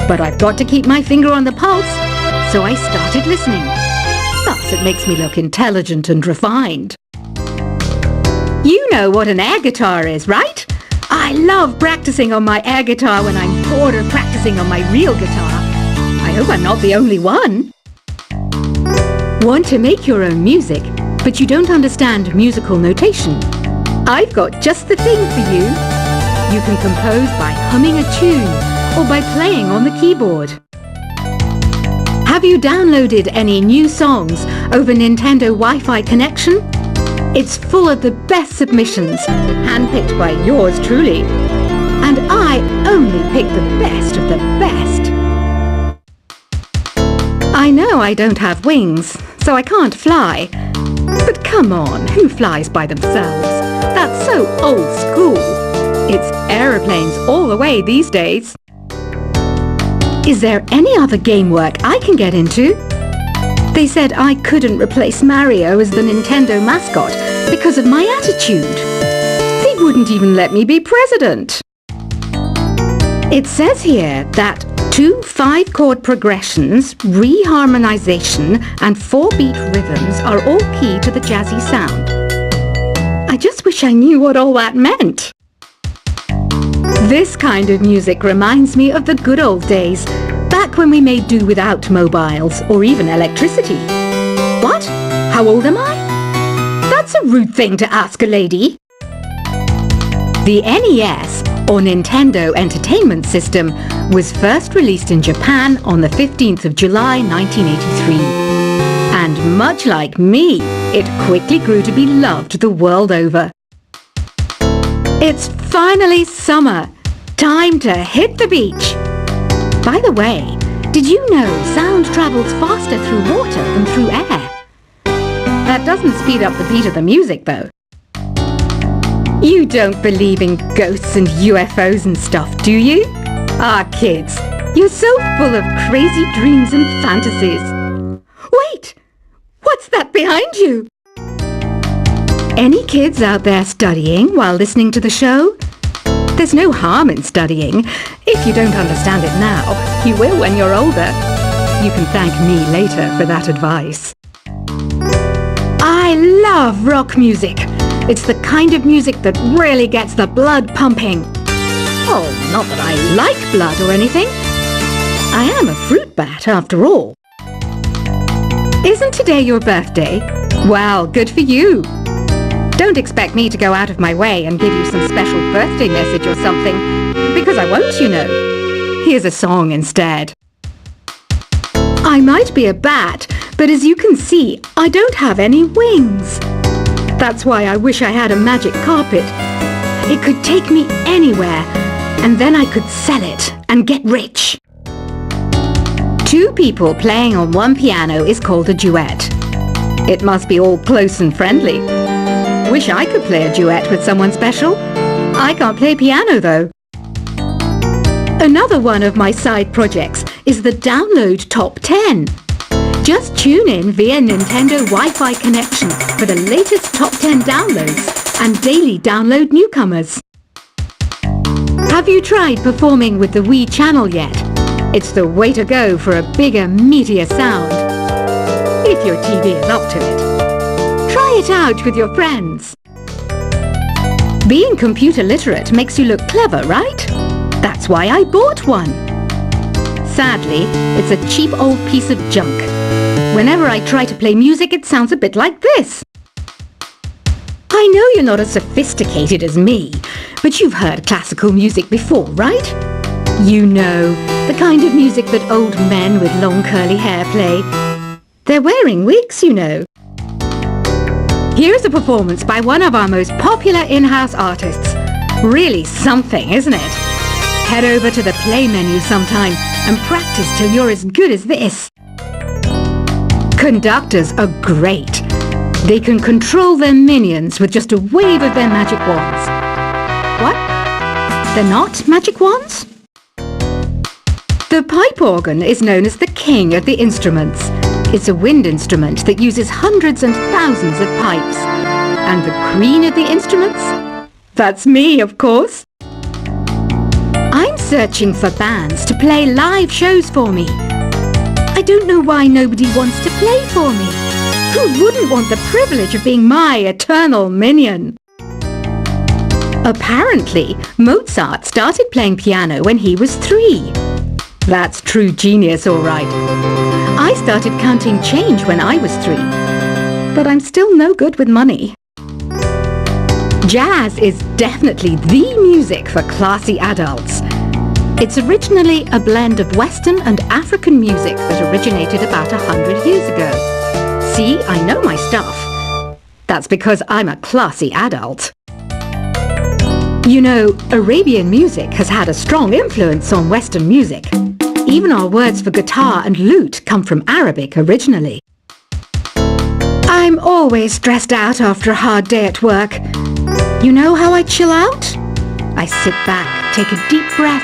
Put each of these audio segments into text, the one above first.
But I've got to keep my finger on the pulse, so I started listening. Thus, it makes me look intelligent and refined. You know what an air guitar is, right? I love practicing on my air guitar when I'm bored of practicing on my real guitar. I hope I'm not the only one. Want to make your own music, but you don't understand musical notation? I've got just the thing for you. You can compose by humming a tune or by playing on the keyboard. Have you downloaded any new songs over Nintendo Wi-Fi connection? It's full of the best submissions, handpicked by yours truly. And I only pick the best of the best. I know I don't have wings, so I can't fly. But come on, who flies by themselves? That's so old school. It's aeroplanes all the way these days. Is there any other game work I can get into? They said I couldn't replace Mario as the Nintendo mascot because of my attitude. They wouldn't even let me be president. It says here that 2 5-chord progressions, reharmonization, and 4-beat rhythms are all key to the jazzy sound. I just wish I knew what all that meant. This kind of music reminds me of the good old days, back when we made do without mobiles or even electricity. What? How old am I? That's a rude thing to ask a lady. The NES, or Nintendo Entertainment System, was first released in Japan on the 15th of July 1983. And much like me, it quickly grew to be loved the world over. It's finally summer. Time to hit the beach. By the way, did you know sound travels faster through water than through air? That doesn't speed up the beat of the music, though. You don't believe in ghosts and UFOs and stuff, do you? Ah, kids, you're so full of crazy dreams and fantasies. Wait! What's that behind you? Any kids out there studying while listening to the show? There's no harm in studying. If you don't understand it now, you will when you're older. You can thank me later for that advice. I love rock music. It's the kind of music that really gets the blood pumping. Oh, not that I like blood or anything. I am a fruit bat after all. Isn't today your birthday? Well, good for you. Don't expect me to go out of my way and give you some special birthday message or something, because I won't, you know. Here's a song instead. I might be a bat, but as you can see, I don't have any wings. That's why I wish I had a magic carpet. It could take me anywhere, and then I could sell it and get rich. 2 people playing on one piano is called a duet. It must be all close and friendly. Wish I could play a duet with someone special. I can't play piano though. Another one of my side projects is the Download Top 10. Just tune in via Nintendo Wi-Fi connection for the latest top 10 downloads and daily download newcomers. Have you tried performing with the Wii channel yet? It's the way to go for a bigger, meatier sound. If your TV is up to it. Try it out with your friends. Being computer literate makes you look clever, right? That's why I bought one. Sadly, it's a cheap old piece of junk. Whenever I try to play music, it sounds a bit like this. I know you're not as sophisticated as me, but you've heard classical music before, right? You know, the kind of music that old men with long curly hair play. They're wearing wigs, you know. Here's a performance by one of our most popular in-house artists. Really something, isn't it? Head over to the play menu sometime and practice till you're as good as this. Conductors are great. They can control their minions with just a wave of their magic wands. What? They're not magic wands? The pipe organ is known as the king of the instruments. It's a wind instrument that uses hundreds and thousands of pipes. And the queen of the instruments? That's me, of course. I'm searching for bands to play live shows for me. I don't know why nobody wants to play for me. Who wouldn't want the privilege of being my eternal minion? Apparently, Mozart started playing piano when he was 3. That's true genius, all right. I started counting change when I was 3, but I'm still no good with money. Jazz is definitely the music for classy adults. It's originally a blend of Western and African music that originated about 100 years ago. See, I know my stuff. That's because I'm a classy adult. You know, Arabian music has had a strong influence on Western music. Even our words for guitar and lute come from Arabic originally. I'm always stressed out after a hard day at work. You know how I chill out? I sit back, take a deep breath,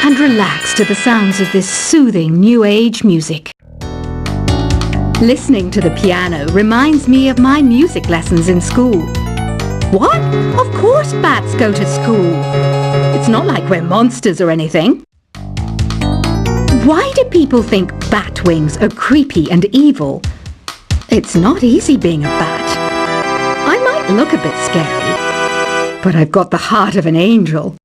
and relax to the sounds of this soothing New Age music. Listening to the piano reminds me of my music lessons in school. What? Of course bats go to school. It's not like we're monsters or anything. Why do people think bat wings are creepy and evil? It's not easy being a bat. I might look a bit scary, but I've got the heart of an angel.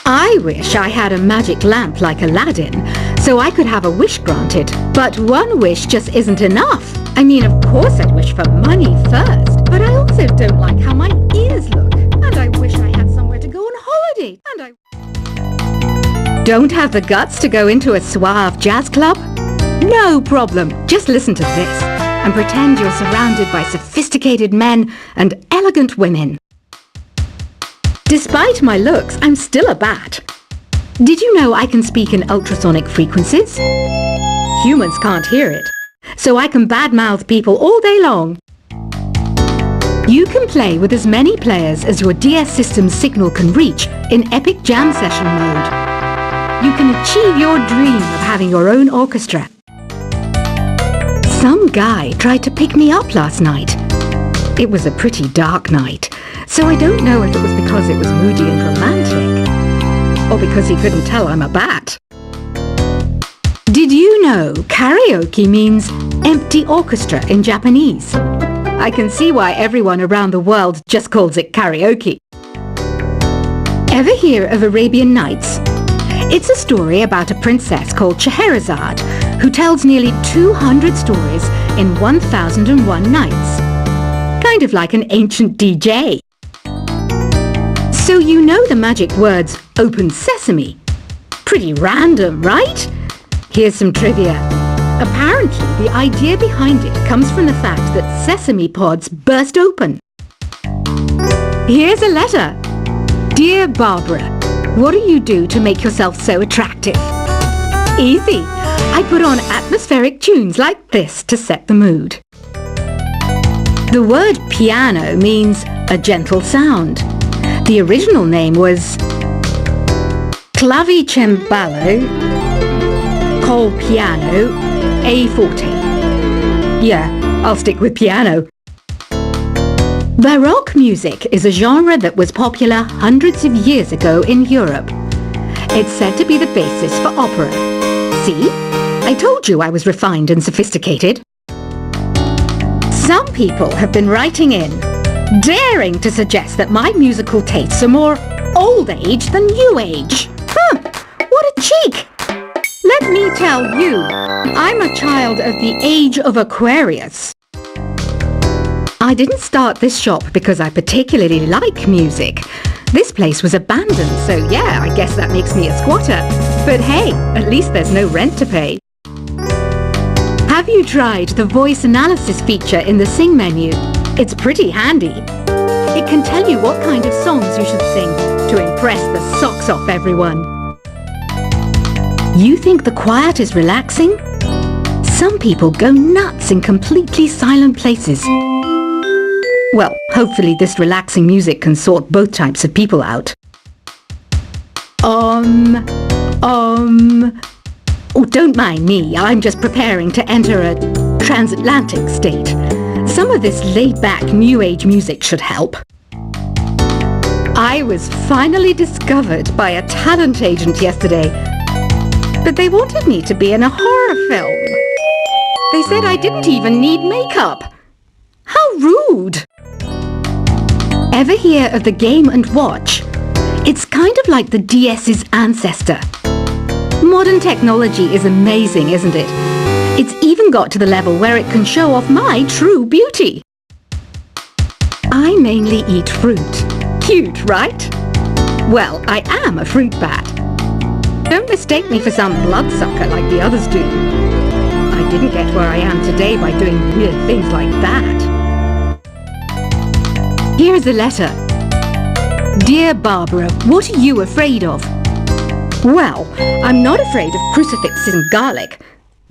I wish I had a magic lamp like Aladdin, so I could have a wish granted. But one wish just isn't enough. I mean, of course I'd wish for money first, but I also don't like how my ears look. And I wish I had somewhere to go on holiday. And I don't have the guts to go into a suave jazz club? No problem. Just listen to this and pretend you're surrounded by sophisticated men and elegant women. Despite my looks, I'm still a bat. Did you know I can speak in ultrasonic frequencies? Humans can't hear it, so I can badmouth people all day long. You can play with as many players as your DS system's signal can reach in epic jam session mode. You can achieve your dream of having your own orchestra. Some guy tried to pick me up last night. It was a pretty dark night, so I don't know if it was because it was moody and romantic, or because he couldn't tell I'm a bat. Did you know karaoke means empty orchestra in Japanese? I can see why everyone around the world just calls it karaoke. Ever hear of Arabian Nights? It's a story about a princess called Scheherazade who tells nearly 200 stories in 1001 nights. Kind of like an ancient DJ. So you know the magic words "Open Sesame"? Pretty random, right? Here's some trivia. Apparently, the idea behind it comes from the fact that sesame pods burst open. Here's a letter. Dear Barbara, what do you do to make yourself so attractive? Easy. I put on atmospheric tunes like this to set the mood. The word piano means a gentle sound. The original name was clavicembalo col piano a forte. Yeah, I'll stick with piano. Baroque music is a genre that was popular hundreds of years ago in Europe. It's said to be the basis for opera. See? I told you I was refined and sophisticated. Some people have been writing in, daring to suggest that my musical tastes are more old age than new age. What a cheek! Let me tell you, I'm a child of the age of Aquarius. I didn't start this shop because I particularly like music. This place was abandoned, so yeah, I guess that makes me a squatter. But hey, at least there's no rent to pay. Have you tried the voice analysis feature in the Sing menu? It's pretty handy. It can tell you what kind of songs you should sing to impress the socks off everyone. You think the quiet is relaxing? Some people go nuts in completely silent places. Well, hopefully this relaxing music can sort both types of people out. Oh, don't mind me. I'm just preparing to enter a transatlantic state. Some of this laid-back New Age music should help. I was finally discovered by a talent agent yesterday, but they wanted me to be in a horror film. They said I didn't even need makeup. How rude! Ever hear of the Game & Watch? It's kind of like the DS's ancestor. Modern technology is amazing, isn't it? It's even got to the level where it can show off my true beauty. I mainly eat fruit. Cute, right? Well, I am a fruit bat. Don't mistake me for some bloodsucker like the others do. I didn't get where I am today by doing weird things like that. Here's a letter. Dear Barbara, what are you afraid of? Well, I'm not afraid of crucifixes and garlic,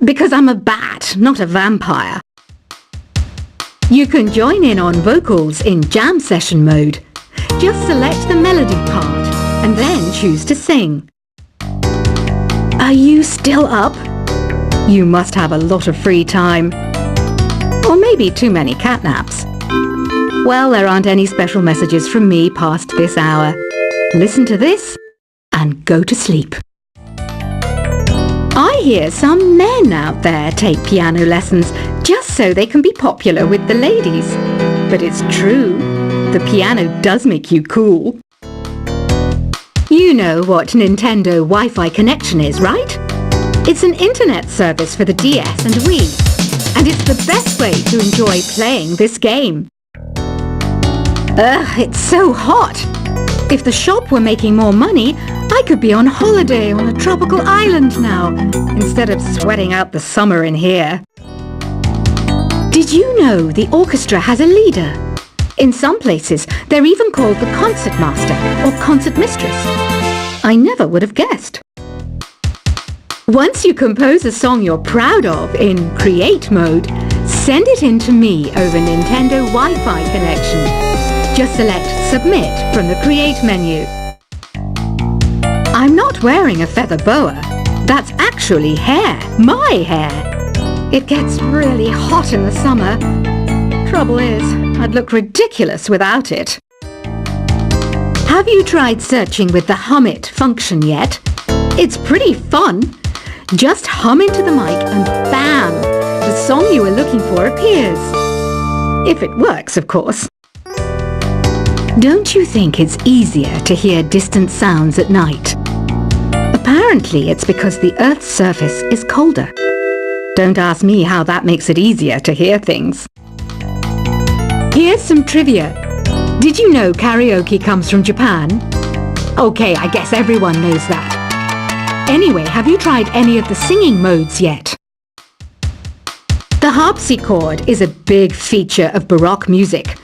because I'm a bat, not a vampire. You can join in on vocals in jam session mode. Just select the melody part and then choose to sing. Are you still up? You must have a lot of free time. Or maybe too many catnaps. Well, there aren't any special messages from me past this hour. Listen to this and go to sleep. I hear some men out there take piano lessons just so they can be popular with the ladies. But it's true, the piano does make you cool. You know what Nintendo Wi-Fi connection is, right? It's an internet service for the DS and Wii, and it's the best way to enjoy playing this game. Ugh, it's so hot! If the shop were making more money, I could be on holiday on a tropical island now, instead of sweating out the summer in here. Did you know the orchestra has a leader? In some places, they're even called the concert master or concert mistress. I never would have guessed. Once you compose a song you're proud of in create mode, send it in to me over Nintendo Wi-Fi connection. Just select Submit from the Create menu. I'm not wearing a feather boa. That's actually hair, my hair. It gets really hot in the summer. Trouble is, I'd look ridiculous without it. Have you tried searching with the Hum It function yet? It's pretty fun. Just hum into the mic and bam! The song you were looking for appears. If it works, of course. Don't you think it's easier to hear distant sounds at night? Apparently it's because the Earth's surface is colder. Don't ask me how that makes it easier to hear things. Here's some trivia. Did you know karaoke comes from Japan? Okay, I guess everyone knows that. Anyway, have you tried any of the singing modes yet? The harpsichord is a big feature of Baroque music.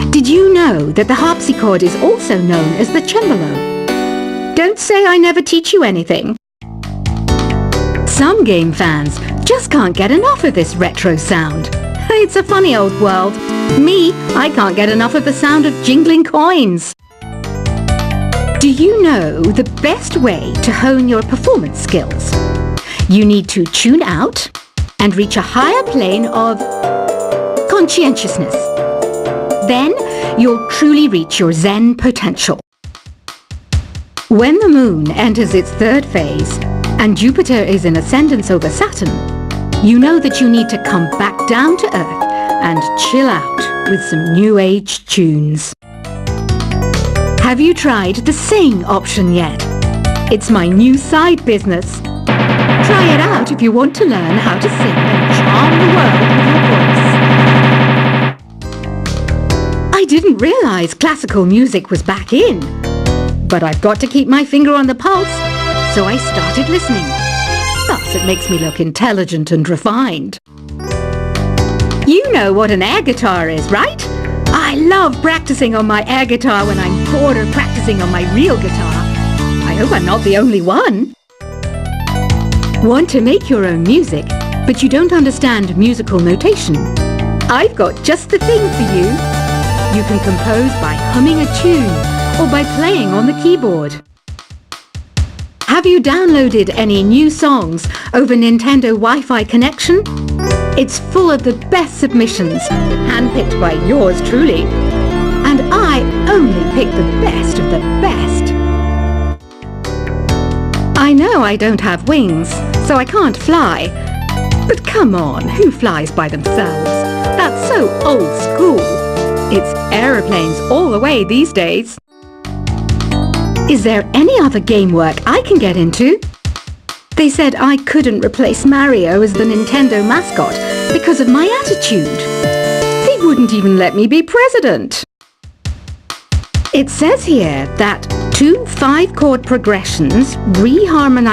Did you know that the harpsichord is also known as the cembalo? Don't say I never teach you anything. Some game fans just can't get enough of this retro sound. It's a funny old world. Me, I can't get enough of the sound of jingling coins. Do you know the best way to hone your performance skills? You need to tune out and reach a higher plane of conscientiousness. Then you'll truly reach your Zen potential. When the moon enters its third phase and Jupiter is in ascendance over Saturn, you know that you need to come back down to Earth and chill out with some new age tunes. Have you tried the sing option yet? It's my new side business. Try it out if you want to learn how to sing and charm the world with your voice. I didn't realize classical music was back in, but I've got to keep my finger on the pulse, so I started listening. Thus, it makes me look intelligent and refined. You know what an air guitar is, right? I love practicing on my air guitar when I'm bored of practicing on my real guitar. I hope I'm not the only one. Want to make your own music, but you don't understand musical notation? I've got just the thing for you. You can compose by humming a tune or by playing on the keyboard. Have you downloaded any new songs over Nintendo Wi-Fi connection? It's full of the best submissions, handpicked by yours truly. And I I only pick the best of the best. I know I don't have wings, so I can't fly. But come on, who flies by themselves? That's so old school. It's aeroplanes all the way these days. Is there any other game work I can get into? They said I couldn't replace Mario as the Nintendo mascot because of my attitude. They wouldn't even let me be president. It says here that 2 5-chord progressions reharmonize